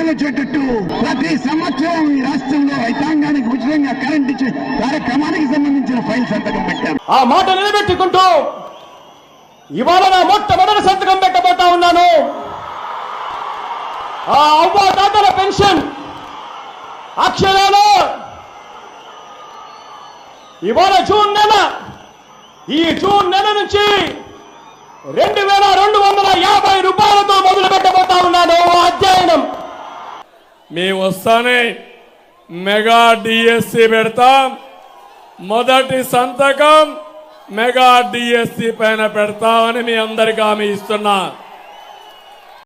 నోటికి వచ్చేటట్టు ప్రతి సంవత్సరం ఈ రాష్ట్రంలో రైతాంగానికి ఉచితంగా కరెంట్ ఇచ్చే కార్యక్రమానికి సంబంధించిన ఫైల్ సంతకం పెట్టాం. ఆ మాట నిలబెట్టుకుంటూ ఇవాళ నా మొట్టమొదటి సంతకం పెట్టబోతా ఉన్నాను. ఆ అవ్వాతాతల పెన్షన్ అక్షరాలు ఇవాళ ఈ జూన్ నెల నుంచి 2250 రూపాయలతో మొదలు పెట్టబోతా ఉన్నాను అధ్యయనం. మేము వస్తానే మెగా డిఎస్సి పెడతాం. మొదటి సంతకం మెగా డిఎస్సి పైన పెడతామని మీ అందరికీ హామీ ఇస్తున్నా.